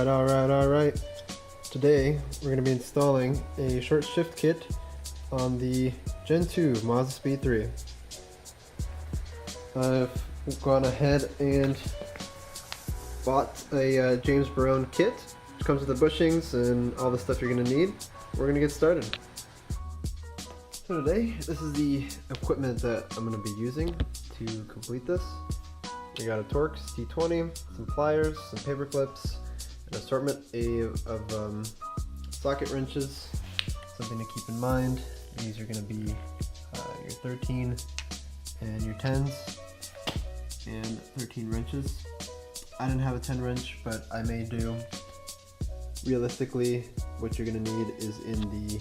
Alright. Today we're going to be installing a short shift kit on the Gen 2 Mazdaspeed 3. I've gone ahead and bought a James Brown kit, which comes with the bushings and all the stuff you're going to need. We're going to get started. So today, this is the equipment that I'm going to be using to complete this. We got a Torx T20, some pliers, some paper clips, an assortment of socket wrenches. Something to keep in mind, these are going to be your 13 and your 10s and 13 wrenches. I didn't have a 10 wrench, but I may do. Realistically, what you're going to need is in the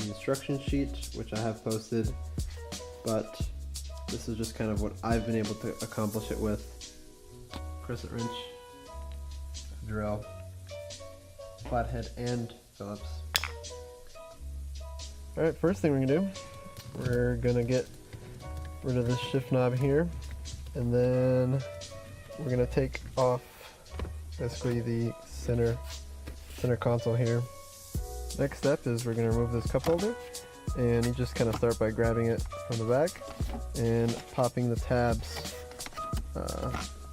instruction sheet, which I have posted, but this is just kind of what I've been able to accomplish it with. Crescent wrench, drill, flathead, and Phillips. Alright, first thing we're going to do, we're going to get rid of this shift knob here, and then we're going to take off basically the center console here. Next step is we're going to remove this cup holder, and you just kind of start by grabbing it from the back and popping the tabs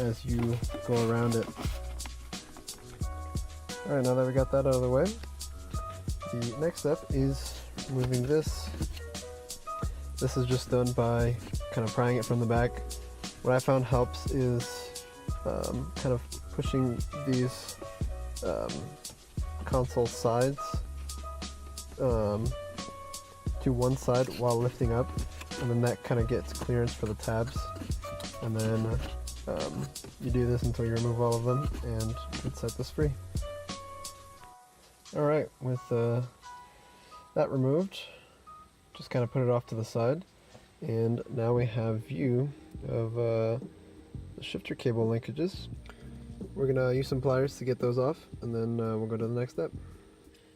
as you go around it. Alright, now that we got that out of the way, the next step is removing this. This is just done by kind of prying it from the back. What I found helps is kind of pushing these console sides to one side while lifting up, and then that kind of gets clearance for the tabs, and then you do this until you remove all of them and you can set this free. Alright, with that removed, just kind of put it off to the side, and now we have view of the shifter cable linkages. We're going to use some pliers to get those off, and then we'll go to the next step.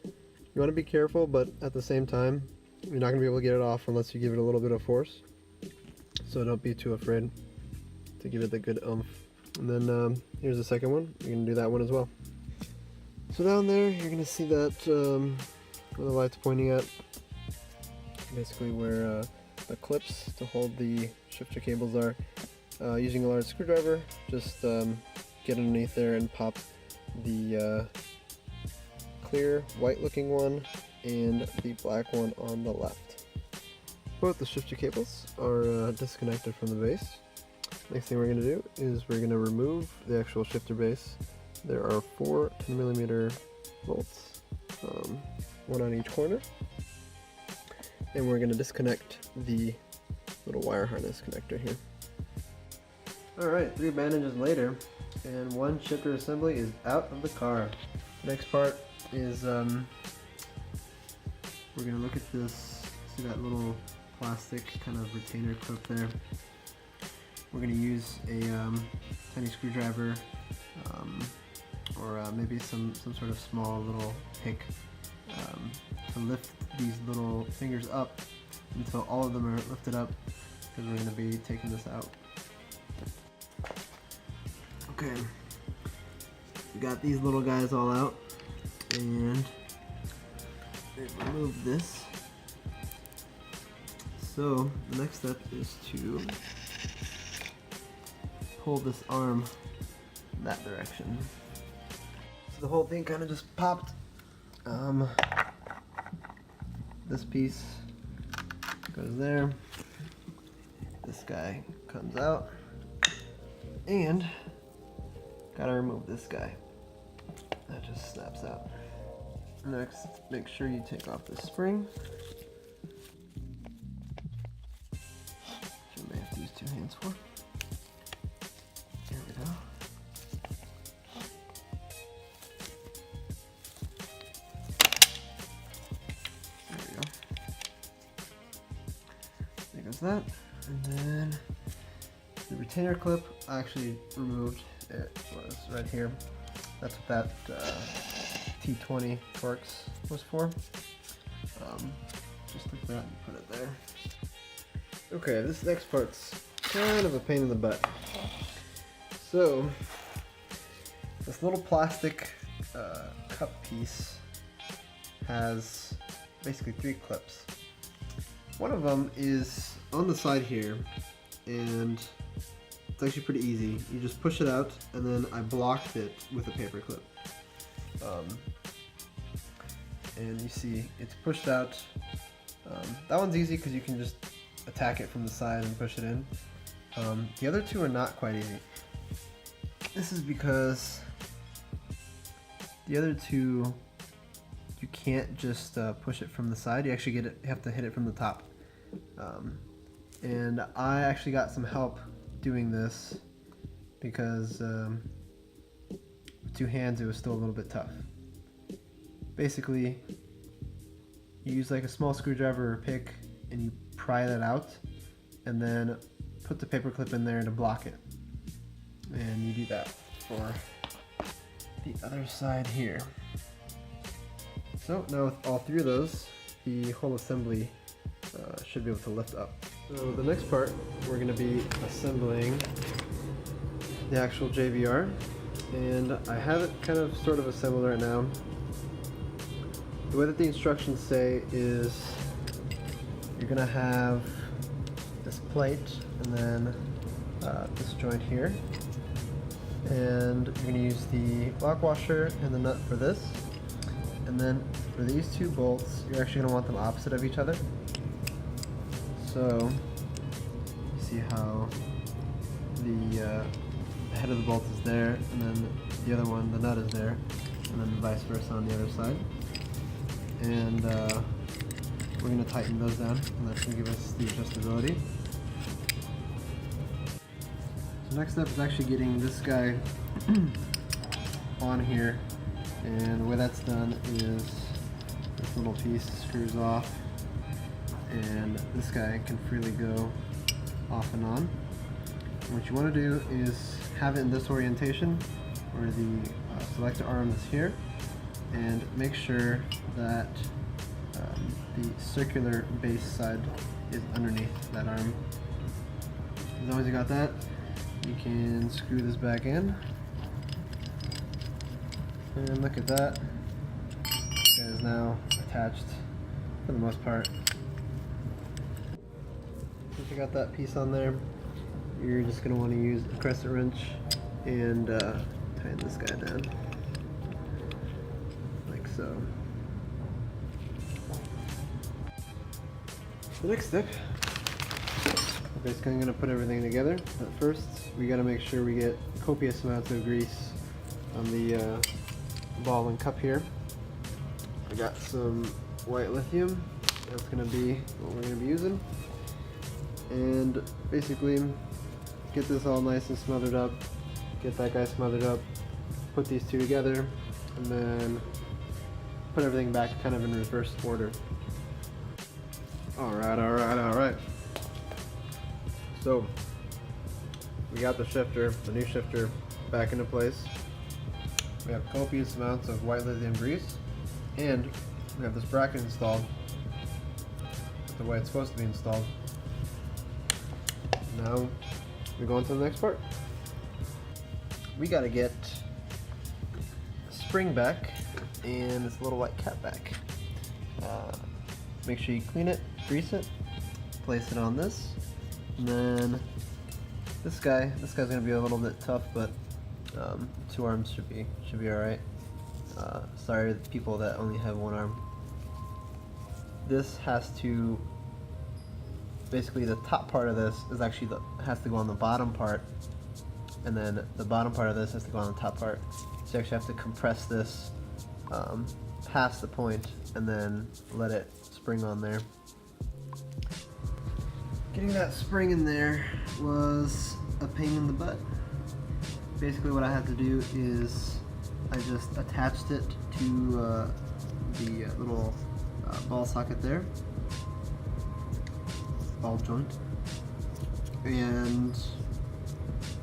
You want to be careful, but at the same time, you're not going to be able to get it off unless you give it a little bit of force. So don't be too afraid to give it the good oomph. And then here's the second one. You're going to do that one as well. So down there, you're going to see that where the light's pointing at, basically where the clips to hold the shifter cables are. Using a large screwdriver, just get underneath there and pop the clear white looking one and the black one on the left. Both the shifter cables are disconnected from the base. Next thing we're going to do is we're going to remove the actual shifter base. There are 4 10mm bolts, one on each corner, and we're going to disconnect the little wire harness connector here. Alright, 3 bandages later, and one shifter assembly is out of the car. Next part is we're going to look at this. See that little plastic kind of retainer clip there? We're going to use a tiny screwdriver or maybe some sort of small little pick to lift these little fingers up until all of them are lifted up, because we're going to be taking this out. Okay, we got these little guys all out, and remove this. So the next step is to pull this arm that direction. So the whole thing kind of just popped. This piece goes there. This guy comes out, and gotta remove this guy. That just snaps out. Next, make sure you take off the spring. You may have to use 2 hands for. There we go. There we go. There goes that. And then the retainer clip I actually removed. It was right here. That's what that T20 Torx was for. Just like that and put it there. Okay, this next part's kind of a pain in the butt. So This little plastic cup piece has basically 3 clips. One of them is on the side here, and it's actually pretty easy. You just push it out, and then I blocked it with a paper clip. And you see it's pushed out. That one's easy because you can just attack it from the side and push it in. The other 2 are not quite easy. This is because the other 2, you can't just push it from the side. You actually have to hit it from the top. And I actually got some help doing this because with 2 hands it was still a little bit tough. Basically, you use like a small screwdriver or pick and you pry that out and then put the paper clip in there to block it. And you do that for the other side here. So now with all 3 of those, the whole assembly should be able to lift up. So the next part, we're going to be assembling the actual JVR, and I have it kind of sort of assembled right now. The way that the instructions say is you're going to have this plate and then this joint here, and you're going to use the lock washer and the nut for this, and then for these 2 bolts you're actually going to want them opposite of each other. So you see how the head of the bolt is there, and then the other one, the nut, is there, and then vice versa on the other side. And we're going to tighten those down, and that's going to give us the adjustability. So next step is actually getting this guy on here, and the way that's done is this little piece screws off, and this guy can freely go off and on. And what you want to do is have it in this orientation, where the selector arm is here, and make sure that the circular base side is underneath that arm. As long as you got that, you can screw this back in, and look at that, this guy is now attached for the most part. Once you got that piece on there, you're just going to want to use a crescent wrench and tighten this guy down like so. The next step, we're basically going to put everything together, but first we got to make sure we get copious amounts of grease on the ball and cup here. I got some white lithium, that's going to be what we're going to be using, and basically get this all nice and smothered up, get that guy smothered up, put these 2 together, and then put everything back kind of in reverse order. Alright. So, we got the shifter, the new shifter, back into place. We have copious amounts of white lithium grease, and we have this bracket installed the way it's supposed to be installed. Now, we go on to the next part. We gotta get a spring back and this little white cap back. Make sure you clean it, grease it, place it on this, and then this guy's gonna be a little bit tough, but 2 arms should be all right. Sorry to the people that only have 1 arm. This has to, basically the top part of this is actually has to go on the bottom part, and then the bottom part of this has to go on the top part. So you actually have to compress this past the point and then let it spring on there. Getting that spring in there was a pain in the butt. Basically what I had to do is I just attached it to the little ball socket there, ball joint, and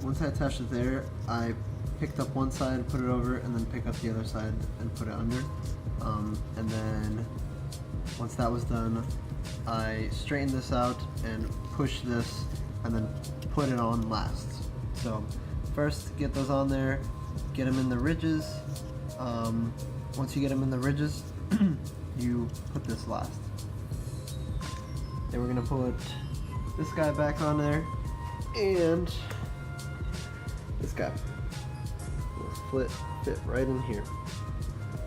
once I attached it there, I picked up one side, put it over, and then pick up the other side and put it under. And then once that was done, I straightened this out and pushed this and then put it on last. So first get those on there, get them in the ridges. Once you get them in the ridges, you put this last. Then we're gonna put this guy back on there, and this guy will fit right in here,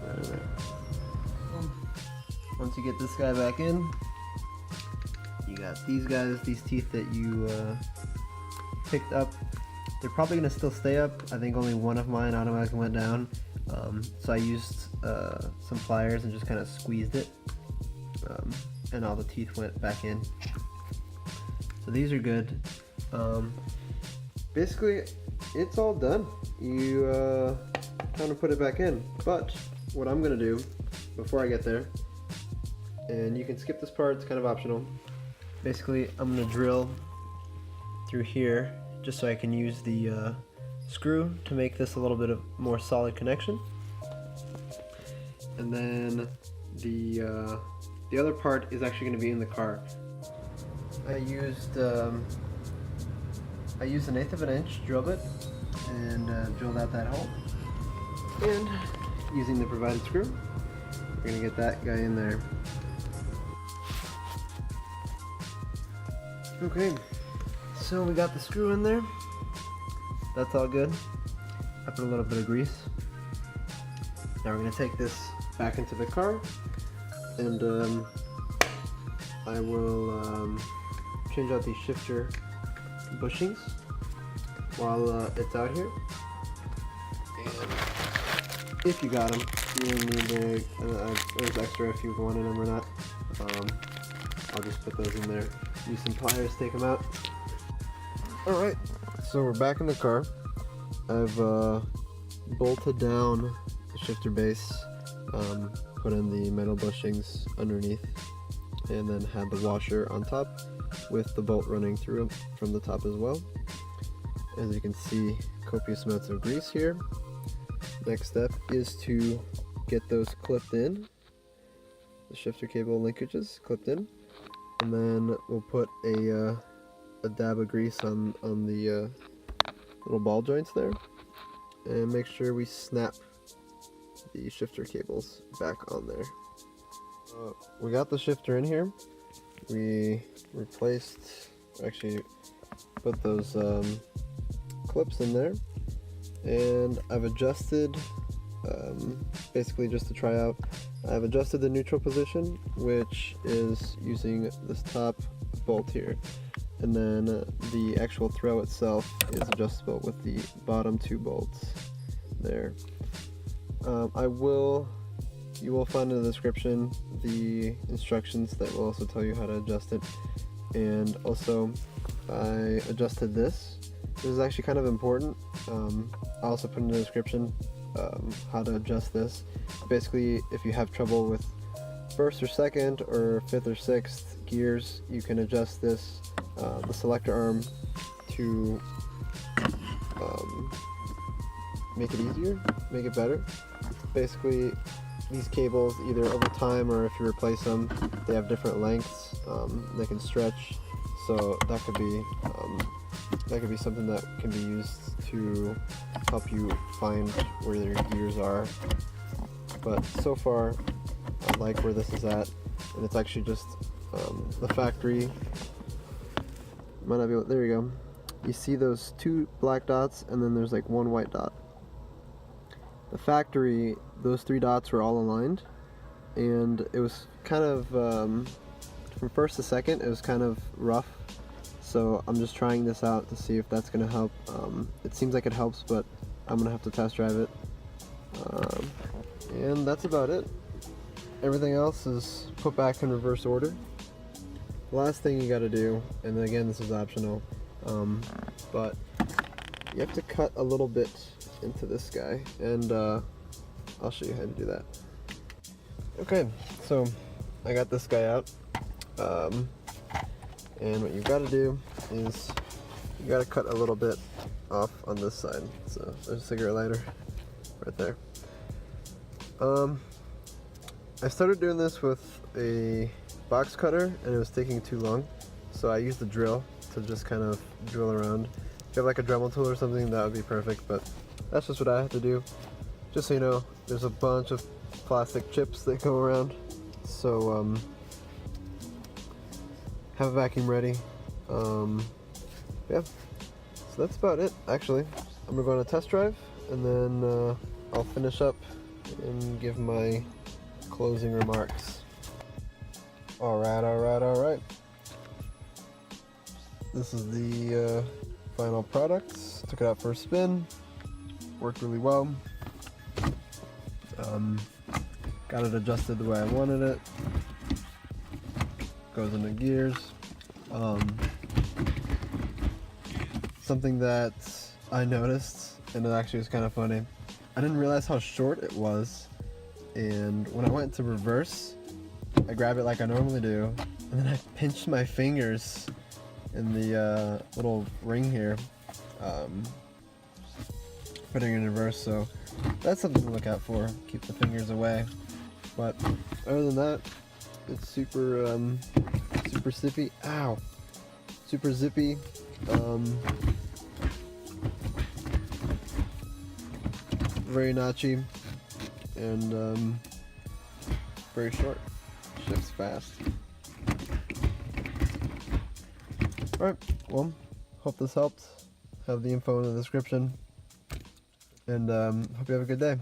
right in there. Once you get this guy back in, you got these guys, these teeth that you picked up. They're probably gonna still stay up. I think only one of mine automatically went down. So I used some pliers and just kind of squeezed it, and all the teeth went back in. So these are good. Basically, it's all done. You kind of put it back in. But what I'm gonna do before I get there, and you can skip this part, it's kind of optional. Basically, I'm gonna drill through here just so I can use the screw to make this a little bit of more solid connection. And then the other part is actually going to be in the car. I used an 1/8 of an inch drill bit and drilled out that hole. And using the provided screw, we're going to get that guy in there. Okay, so we got the screw in there. That's all good. I put a little bit of grease. Now we're going to take this back into the car, and I will change out these shifter bushings while it's out here. And if you got them, you don't need there's extra if you wanted them or not. I'll just put those in there. Use some pliers, take them out. Alright, so we're back in the car. I've bolted down the shifter base, put in the metal bushings underneath, and then had the washer on top with the bolt running through from the top as well. As you can see, copious amounts of grease here. Next step is to get those clipped in, the shifter cable linkages clipped in, and then we'll put a dab of grease on the little ball joints there, and make sure we snap the shifter cables back on there. We got the shifter in here. We put those clips in there, and I've adjusted, basically just to try out, I've adjusted the neutral position, which is using this top bolt here, and then the actual throw itself is adjustable with the bottom 2 bolts there. You will find in the description the instructions that will also tell you how to adjust it. And also, I adjusted this. This is actually kind of important. I'll also put in the description how to adjust this. Basically, if you have trouble with 1st or 2nd or 5th or 6th gears, you can adjust this, the selector arm, to make it easier, make it better. Basically, these cables, either over time or if you replace them, they have different lengths. They can stretch, so that could be something that can be used to help you find where your gears are. But so far, I like where this is at, and it's actually just the factory. Might not be able, there you go. You see those 2 black dots, and then there's like 1 white dot. The factory, those 3 dots were all aligned, and it was kind of, from 1st to 2nd, it was kind of rough. So I'm just trying this out to see if that's going to help. It seems like it helps, but I'm going to have to test drive it. And that's about it. Everything else is put back in reverse order. The last thing you got to do, and again this is optional, but you have to cut a little bit into this guy, and I'll show you how to do that. Okay, so I got this guy out, and what you've got to do is you got to cut a little bit off on this side. So there's a cigarette lighter right there. I started doing this with a box cutter, and it was taking too long, so I used a drill to just kind of drill around. If you have like a Dremel tool or something, that would be perfect, but that's just what I have to do. Just so you know, there's a bunch of plastic chips that go around. So have a vacuum ready. Yeah, so that's about it actually. I'm gonna go on a test drive and then I'll finish up and give my closing remarks. Alright. This is the final product. Took it out for a spin. Worked really well. Got it adjusted the way I wanted it. Goes into gears. Something that I noticed, and it actually was kind of funny, I didn't realize how short it was, and when I went to reverse, I grabbed it like I normally do, and then I pinched my fingers in the little ring here, putting it in reverse, so that's something to look out for. Keep the fingers away. But other than that, it's super zippy. Ow! Super zippy. Very notchy, and very short. Shifts fast. Alright, well, hope this helped. Have the info in the description, and hope you have a good day.